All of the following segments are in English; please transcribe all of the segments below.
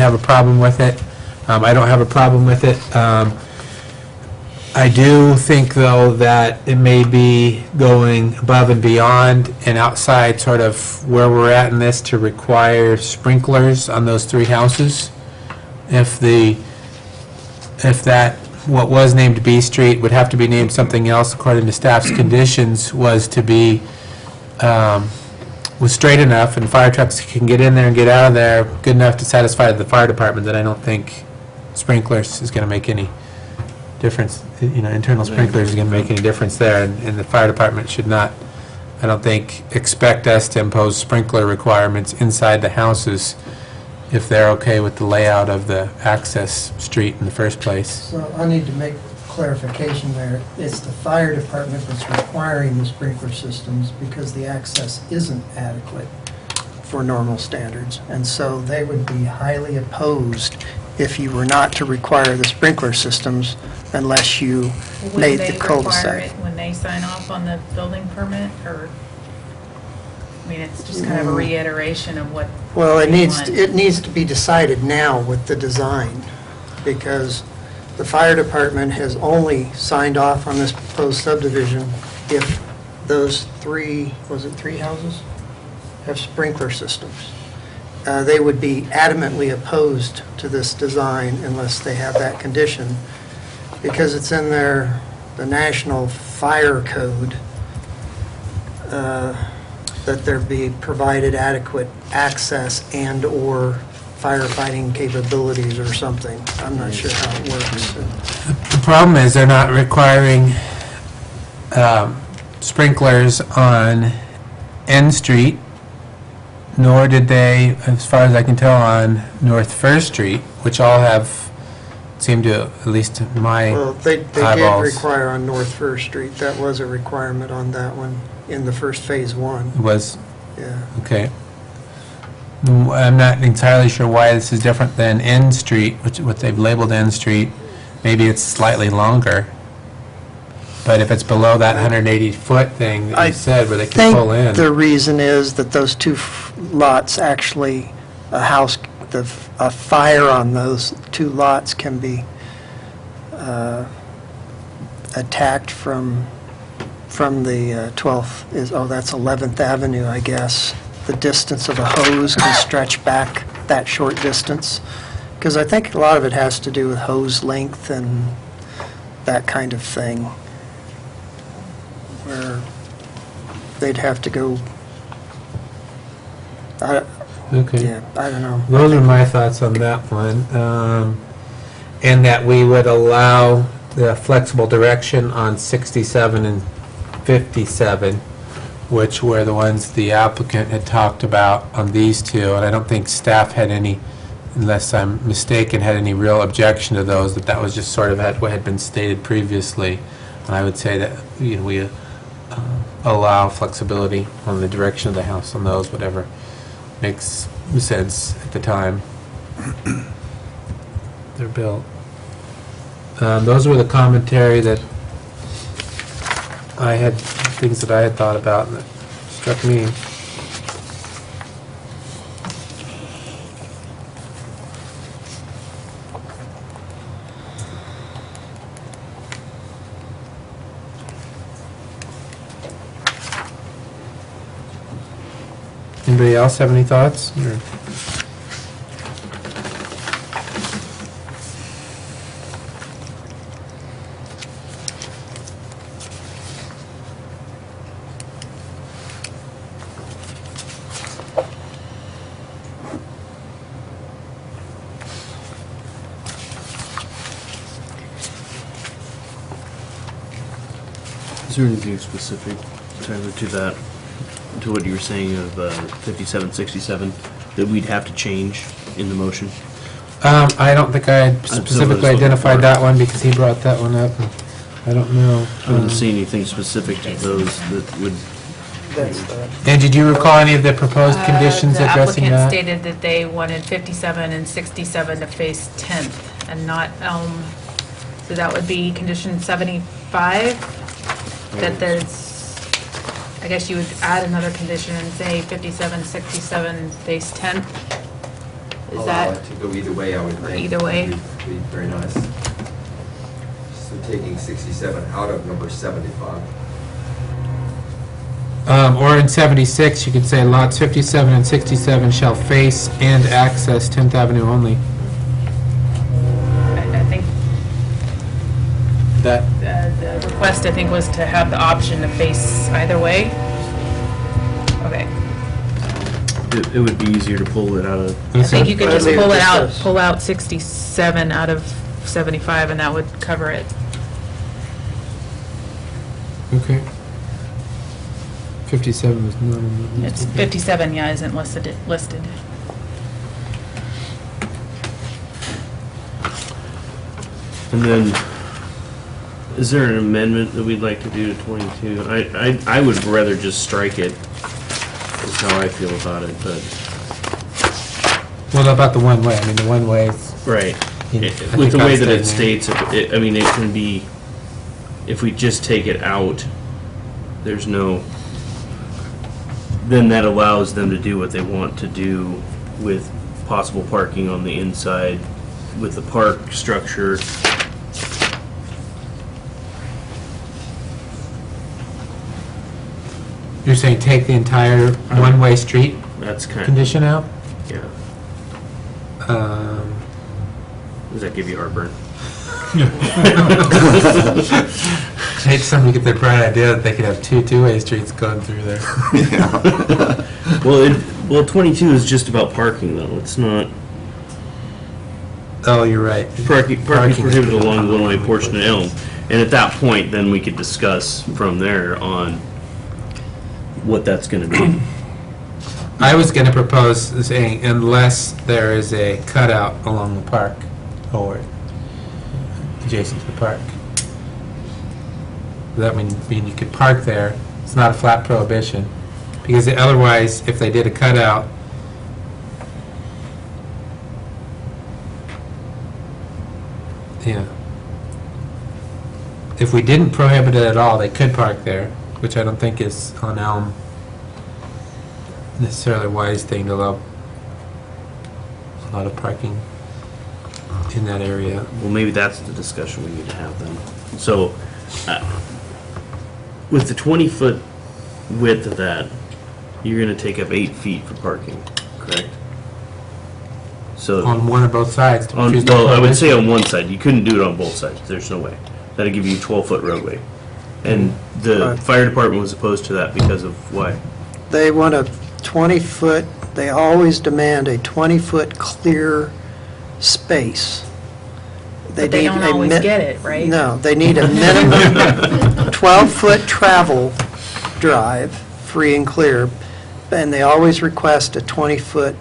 have a problem with it. I don't have a problem with it. I do think, though, that it may be going above and beyond and outside sort of where we're at in this to require sprinklers on those 3 houses. If that, what was named B Street would have to be named something else according to staff's conditions, was to be, was straight enough and fire trucks can get in there and get out of there good enough to satisfy the fire department, that I don't think sprinklers is going to make any difference. You know, internal sprinklers is going to make any difference there, and the fire department should not, I don't think, expect us to impose sprinkler requirements inside the houses if they're okay with the layout of the access street in the first place. So I need to make clarification there. It's the fire department that's requiring the sprinkler systems because the access isn't adequate for normal standards. And so they would be highly opposed if you were not to require the sprinkler systems unless you made the cul-de-sac. When they sign off on the building permit, or, I mean, it's just kind of a reiteration of what. Well, it needs to be decided now with the design, because the fire department has only signed off on this proposed subdivision if those 3, was it 3 houses, have sprinkler systems. They would be adamantly opposed to this design unless they have that condition, because it's in the National Fire Code that there be provided adequate access and/or firefighting capabilities or something. I'm not sure how it works. The problem is they're not requiring sprinklers on N Street, nor did they, as far as I can tell, on North First Street, which all have, seem to, at least in my Well, they did eyeballs. require on North First Street. That was a requirement on that one in the first phase 1. Was, Yeah. okay. I'm not entirely sure why this is different than N Street, which what they've labeled N Street. Maybe it's slightly longer. But if it's below that 180-foot thing that you said, where they can pull I in. think the reason is that those 2 lots actually, a fire on those 2 lots can be attacked from the 12th, that's 11th Avenue, I guess. The distance of a hose can stretch back that short distance. Because I think a lot of it has to do with hose length and that kind of thing, where they'd have to go, Okay. yeah, I don't know. Those are my thoughts on that one. And that we would allow the flexible direction on 67 and 57, which were the ones the applicant had talked about on these 2. And I don't think staff had any, unless I'm mistaken, had any real objection to those, that was just sort of what had been stated previously. And I would say that, you know, we allow flexibility on the direction of the house on those, whatever makes sense at the time they're built. Those were the commentary that I had, things that I had thought about and that struck me. Anybody else have any thoughts? Or? Is there anything specific, Tyler, to that, to what you were saying of 5767, that we'd have to change in the motion? I don't think I had specifically identified that one because he brought that one up. I don't know. I didn't see anything specific to those that would... And did you recall any of the proposed conditions addressing The that? applicant stated that they wanted 57 and 67 to face 10th and not Elm. So that would be condition 75, that there's, I guess you would add another condition and say 57, 67 face 10th. Is allow that, it to go either way, I would think. Either way? Would be very nice. So taking 67 out of number 75. Or in 76, you could say lots 57 and 67 shall face and access 10th Avenue only. I think That, the request, I think, was to have the option to face either way. Okay. It would be easier to pull it out of, I think you could just Leave it pull it just out, as- pull out 67 out of 75, and that would cover it. okay. 57 is not in the... It's 57, yeah, isn't listed. and then, is there an amendment that we'd like to do to 22? I would rather just strike it, is how I feel about it, but, Well, about the one way, I mean, the one way is... right. I With think the way I'd that it stay states, I mean, it can be, if we just take it out, there's no, then that allows them to do what they want to do with possible parking on the inside, with the park structure. You're saying take the entire one-way street That's kind of, condition out? yeah. Um, Does that give you heartburn? Hate somebody get their bright idea that they could have two-way streets going through there. Well, 22 is just about parking, though. It's not Oh, you're right. parking Parking is prohibited along the prohibited. one-way portion of Elm. And at that point, then we could discuss from there on what that's going to be. I was going to propose saying unless there is a cutout along the park or adjacent to the park. That would mean you could park there. It's not a flat prohibition. Because otherwise, if they did a cutout, yeah. If we didn't prohibit it at all, they could park there, which I don't think is on Elm necessarily a wise thing to allow a lot of parking in that area. Well, maybe that's the discussion we need to have then. So, with the 20-foot width of that, you're going to take up 8 feet for parking, correct? So, On one or both sides. to on, choose the well, I would say prohibition. on one side. You couldn't do it on both sides. There's no way. That'd give you a 12-foot roadway. And the Right. fire department was opposed to that because of why? They want a 20-foot, they always demand a 20-foot clear space. But they need don't a always mi- get it, right? No, they need a minimum 12-foot travel drive, free and clear, and they always request a 20-foot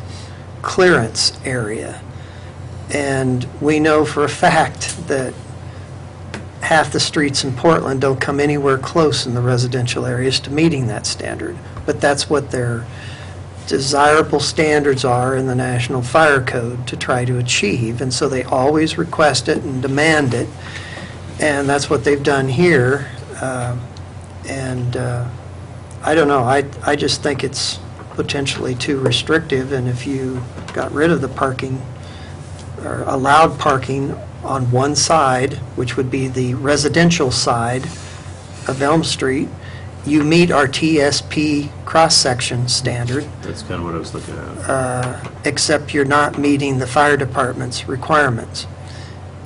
clearance area. And we know for a fact that half the streets in Portland don't come anywhere close in the residential areas to meeting that standard. But that's what their desirable standards are in the National Fire Code to try to achieve. And so they always request it and demand it. And that's what they've done here. I don't know, I just think it's potentially too restrictive. And if you got rid of the parking, or allowed parking on one side, which would be the residential side of Elm Street, you meet our TSP cross-section standard, That's kind of what I was looking at. except you're not meeting the fire department's requirements.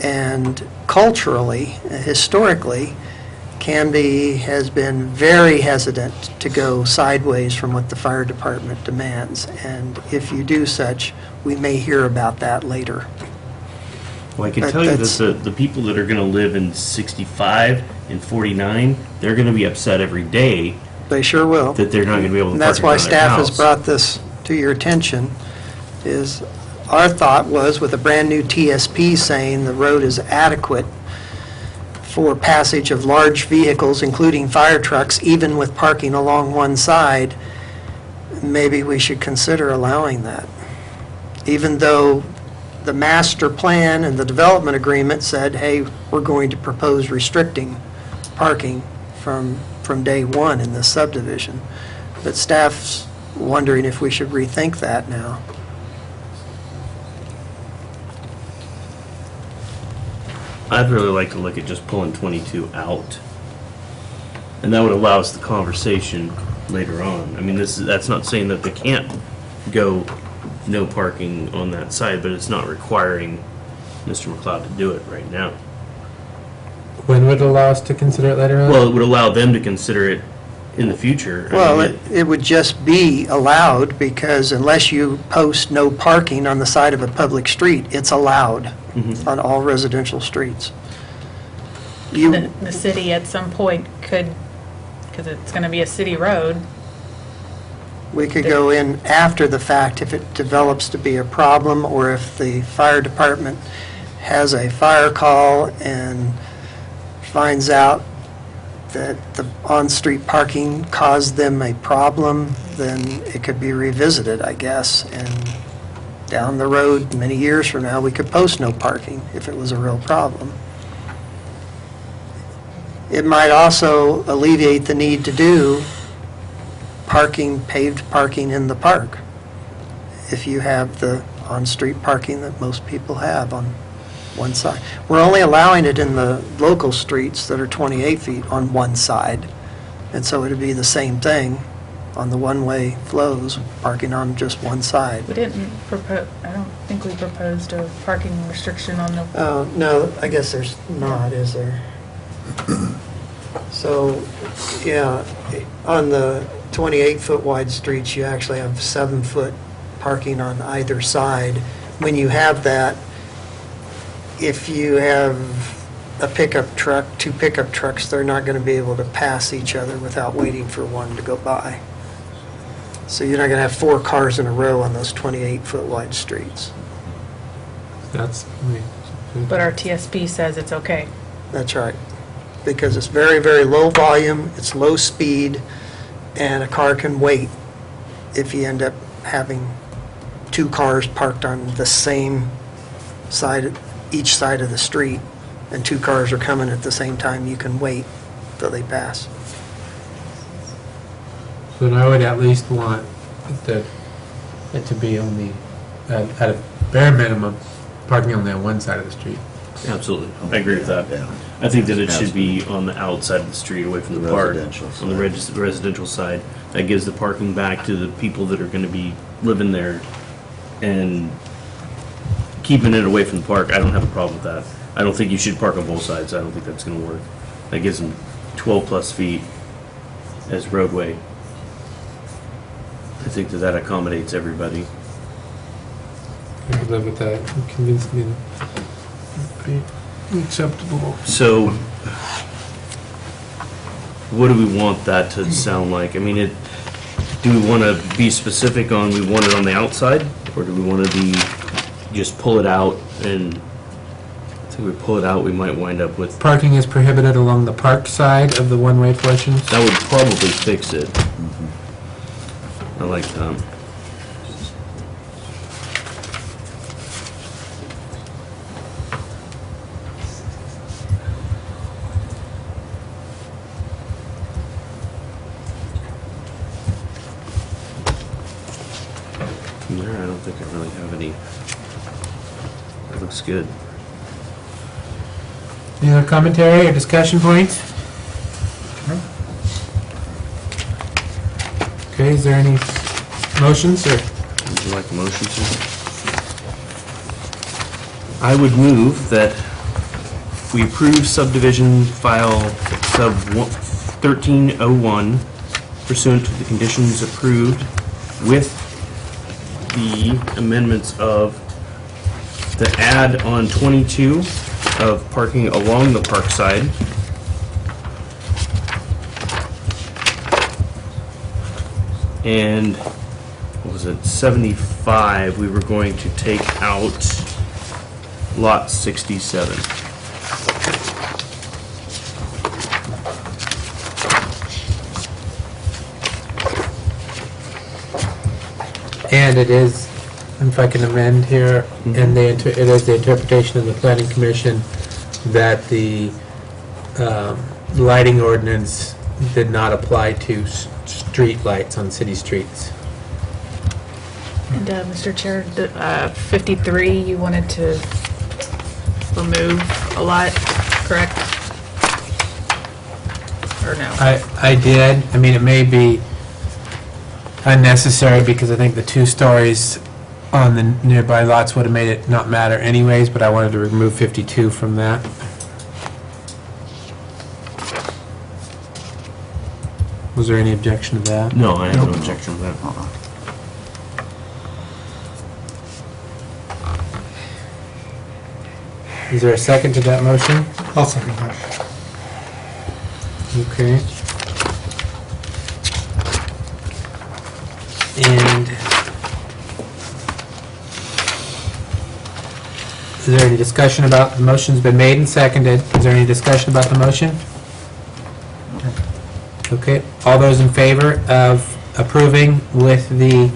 And culturally, historically, Canby has been very hesitant to go sideways from what the fire department demands. And if you do such, we may hear about that later. Well, I can But tell you that's- that the people that are going to live in 65 and 49, they're going to be upset every day They sure will. that they're not going to be able to And park that's in why front of their staff has house. brought this to your attention, is our thought was with a brand-new TSP saying the road is adequate for passage of large vehicles, including fire trucks, even with parking along one side, maybe we should consider allowing that. Even though the master plan and the development agreement said, hey, we're going to propose restricting parking from day one in this subdivision. But staff's wondering if we should rethink that now. I'd really like to look at just pulling 22 out. And that would allow us the conversation later on. I mean, that's not saying that they can't go no parking on that side, but it's not requiring Mr. McLeod to do it right now. When would it allow us to consider it later on? Well, it would allow them to consider it in the future. I Well, mean, it would just be allowed, because unless you post no parking on the side of a public street, it's allowed on all residential streets. The city at some point could, because it's going to be a city road, We could go in after the fact if it develops to be a problem, or if the fire department has a fire call and finds out that the on-street parking caused them a problem, then it could be revisited, I guess. And down the road, many years from now, we could post no parking if it was a real problem. It might also alleviate the need to do paved parking in the park, if you have the on-street parking that most people have on one side. We're only allowing it in the local streets that are 28 feet on one side, and so it'd be the same thing on the one-way flows, parking on just one side. we didn't propose, I don't think we proposed a parking restriction on the, Oh, no, I guess there's not, is there? So, yeah, on the 28-foot wide streets, you actually have 7-foot parking on either side. When you have that, if you have a pickup truck, 2 pickup trucks, they're not going to be able to pass each other without waiting for one to go by. So you're not going to have 4 cars in a row on those 28-foot wide streets. That's, but our TSP says it's okay. That's right. Because it's very, very low volume, it's low speed, and a car can wait if you end up having 2 cars parked on the same side, each side of the street, and 2 cars are coming at the same time, you can wait till they pass. so then I would at least want it to be only, at a bare minimum, parking only on one side of the street. Absolutely. I agree with that. Yeah. I think that it should be on the outside of the street, away from the park. Residential On the residential side. That gives the parking back to the people that are going to be living there, and keeping it away from the park. I don't have a problem with that. I don't think you should park on both sides. I don't think that's going to work. That gives them 12+ feet as roadway. I think that accommodates everybody. I could live with that. You convinced me that it'd be acceptable. So, what do we want that to sound like? I mean, do we want to be specific on we want it on the outside, or do we want to be just pull it out? And I think we pull it out, we might wind up with Parking is prohibited along the park side of the one-way portions. that would probably fix it. I like that. From there, I don't think I really have any. That looks good. Any other commentary or discussion points? Okay, is there any motions or? Would you like a motion to? I would move that we approve subdivision file sub 1301 pursuant to the conditions approved with the amendments of the add on 22 of parking along the park side. And what was it, 75, we were going to take out lot 67. And it is, if I can amend here, and it is the interpretation of the planning commission that the lighting ordinance did not apply to street lights on city streets. And, Mr. Chair, 53, you wanted to remove a lot, correct? Or no? I did. I mean, it may be unnecessary because I think the 2 stories on the nearby lots would have made it not matter anyways, but I wanted to remove 52 from that. Was there any objection to that? No, I have no objection to that. Is there a second to that motion? I'll second that. Okay. And is there any discussion about, the motion's been made and seconded. Is there any discussion about the motion? Okay, all those in favor of approving with the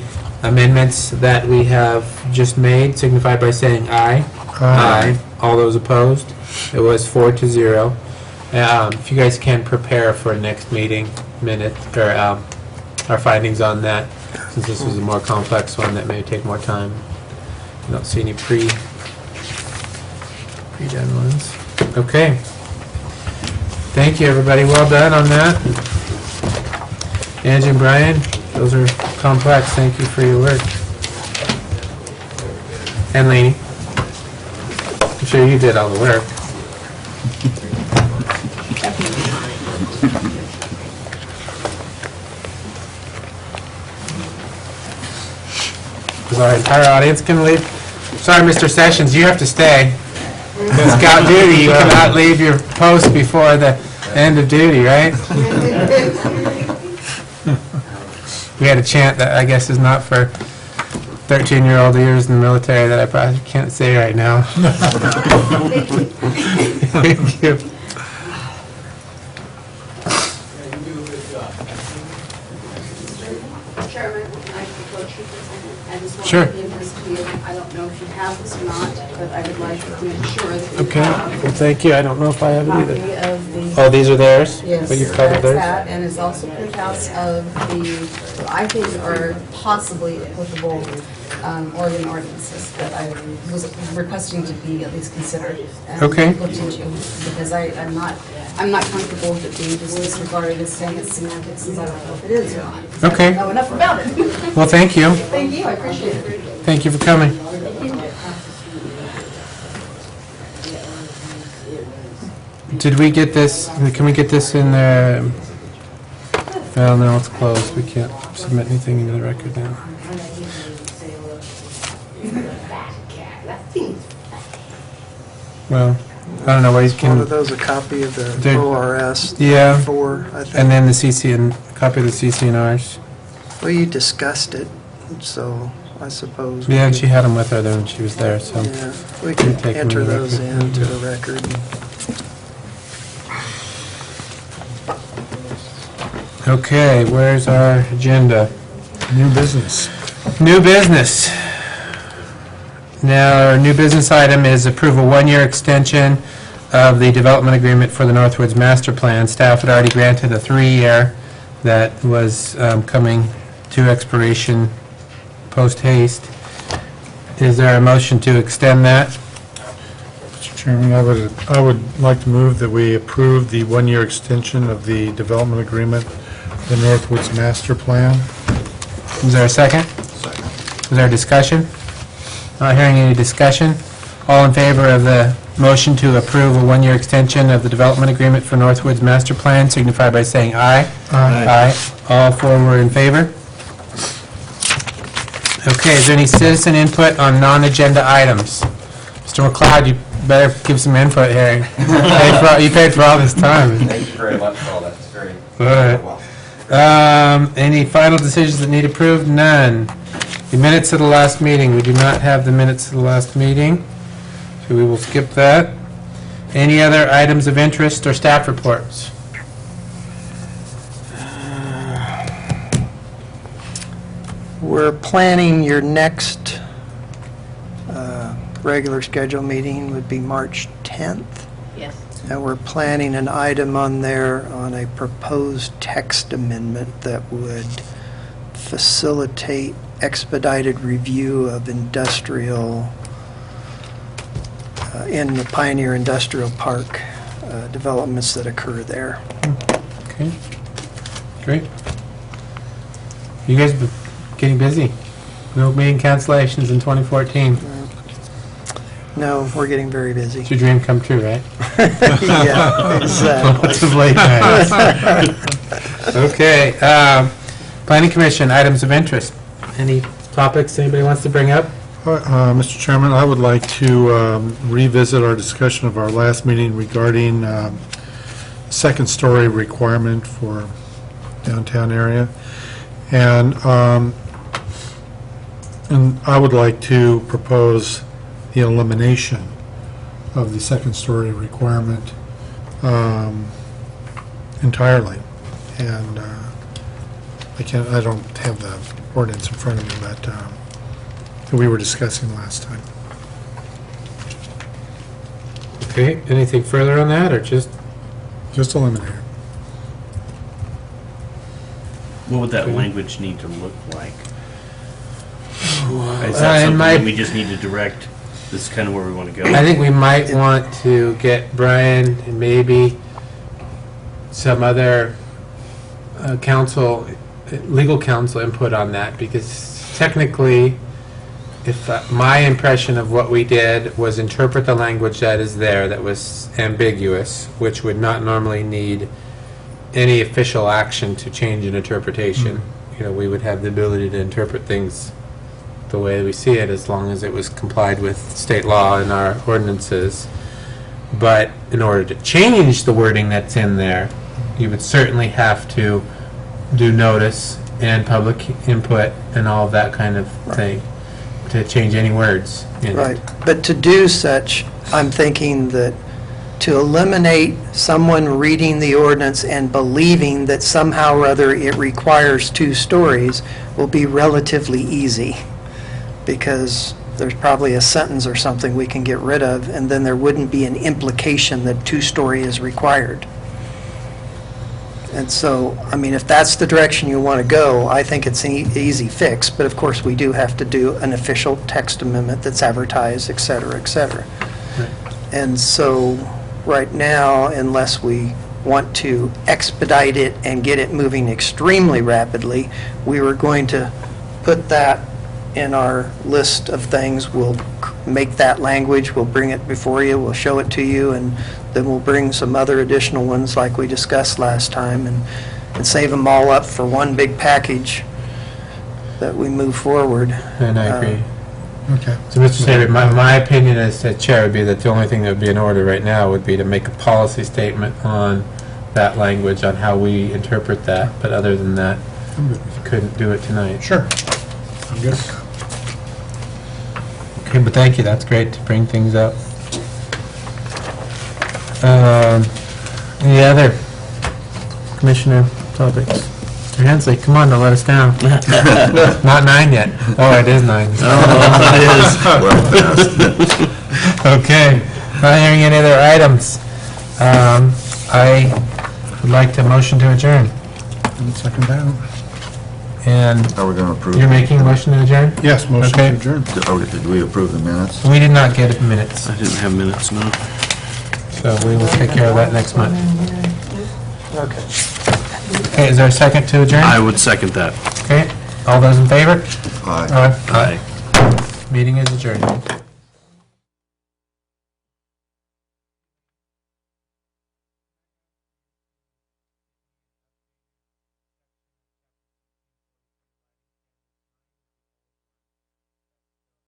amendments that we have just made signify by saying aye. Aye. All those opposed? It was 4-0. If you guys can prepare for next meeting minute, or our findings on that, since this was a more complex one that may take more time. I don't see any pre-done ones. Okay. Thank you, everybody. Well done on that. Angie and Brian, those are complex. Thank you for your work. And Lainey. I'm sure you did all the work. Is our entire audience going to leave? Sorry, Mr. Sessions, you have to stay. Scout duty, you cannot leave your post before the end of duty, right? We had a chant that I guess is not for 13-year-old years in the military that I probably can't say right now. Thank you. Chairman, I just want Sure. to give this to you. I don't know if you have this or not, but I would like to make sure that you Okay, have well, thank you. I don't know if I have a it copy either. of the... Oh, these are theirs? Yes, What you've covered that's theirs? that, and it's also printouts of the, what I think are possibly applicable Oregon ordinances that I was requesting to be at least considered. And Okay. looked into, because I'm not comfortable with it being just disregarded as saying it's semantics, since I don't know if it is or not. Okay. I don't know enough about it. Well, thank you. Thank you, I appreciate it. Thank you for coming. Did we get this, can we get this in the, well, no, it's closed. We can't submit anything into the record now. Well, I don't know ways One of can, those, a copy of the There- ORS yeah, 4, I think. and then the CC and, copy of the CC&Rs. Well, you discussed it, so I suppose. we Yeah, and could- she had them with her there when she was there, so. Yeah, we can take them to enter the those record. into the record. Okay, where's our agenda? New business. New business. Now, our new business item is approve a 1-year extension of the development agreement for the Northwoods Master Plan. Staff had already granted a 3-year that was coming to expiration post haste. Is there a motion to extend that? Mr. Chairman, I would like to move that we approve the 1-year extension of the development agreement, the Northwoods Master Plan. Is there a second? Second. Is there a discussion? Not hearing any discussion. All in favor of the motion to approve a 1-year extension of the development agreement for Northwoods Master Plan signify by saying aye. Aye. All 4 were in favor. Okay, is there any citizen input on non-agenda items? Mr. McLeod, you better give some input here. You paid for all this time. Thank you very much for all that. It's very All right. well. Any final decisions that need approved? None. The minutes of the last meeting, we do not have the minutes of the last meeting, so we will skip that. Any other items of interest or staff reports? We're planning your next regular schedule meeting would be March 10th. Yes. And we're planning an item on there on a proposed text amendment that would facilitate expedited review of industrial in the Pioneer Industrial Park developments that occur there. Okay, great. You guys been getting busy. No meeting cancellations in 2014. No, we're getting very busy. It's your dream come true, right? Yeah, exactly. Lots of late nights. Okay, Planning Commission, items of interest. Any topics anybody wants to bring up? Mr. Chairman, I would like to revisit our discussion of our last meeting regarding second-story requirement for downtown area. And I would like to propose the elimination of the second-story requirement entirely. And I don't have the ordinance in front of me, but that we were discussing last time. Okay, anything further on that, or just? Just eliminate it. What would that language need to look like? Is in that something my- that we just need to direct, this is kind of where we want to go? I think we might want to get Brian and maybe some other legal counsel input on that, because technically, if my impression of what we did was interpret the language that is there that was ambiguous, which would not normally need any official action to change an interpretation. You know, we would have the ability to interpret things the way we see it, as long as it was complied with state law and our ordinances. But in order to change the wording that's in there, you would certainly have to do notice and public input and all of that kind of thing to change any words in it. Right, but to do such, I'm thinking that to eliminate someone reading the ordinance and believing that somehow or other it requires 2 stories will be relatively easy, because there's probably a sentence or something we can get rid of, and then there wouldn't be an implication that 2-story is required. And so, I mean, if that's the direction you want to go, I think it's an easy fix, but of course, we do have to do an official text amendment that's advertised, et cetera, et cetera. Right. And so, right now, unless we want to expedite it and get it moving extremely rapidly, we were going to put that in our list of things. We'll make that language, we'll bring it before you, we'll show it to you, and then we'll bring some other additional ones like we discussed last time, and save them all up for one big package that we move forward. And I agree. Okay. So, Mr. Saber, my opinion as chair would be that the only thing that would be in order right now would be to make a policy statement on that language, on how we interpret that, but other than that, I'm good with couldn't do it tonight. it. Sure. I'm good. Okay, but thank you, that's great to bring things up. Any other commissioner topics? Mr. Hensley, come on, don't let us down. Not 9 yet. Oh, it is 9. Okay, not hearing any other items. I would like to motion to adjourn. Second down. And Are we going to approve? you're making a motion to adjourn? Yes, motion to Okay. adjourn. Did we approve the minutes? We did not get minutes, I didn't have minutes, no. so we will take care of that next month. Okay. Okay, is there a second to adjourn? I would second that. Okay, all those in favor? Aye. Aye. Meeting is adjourned.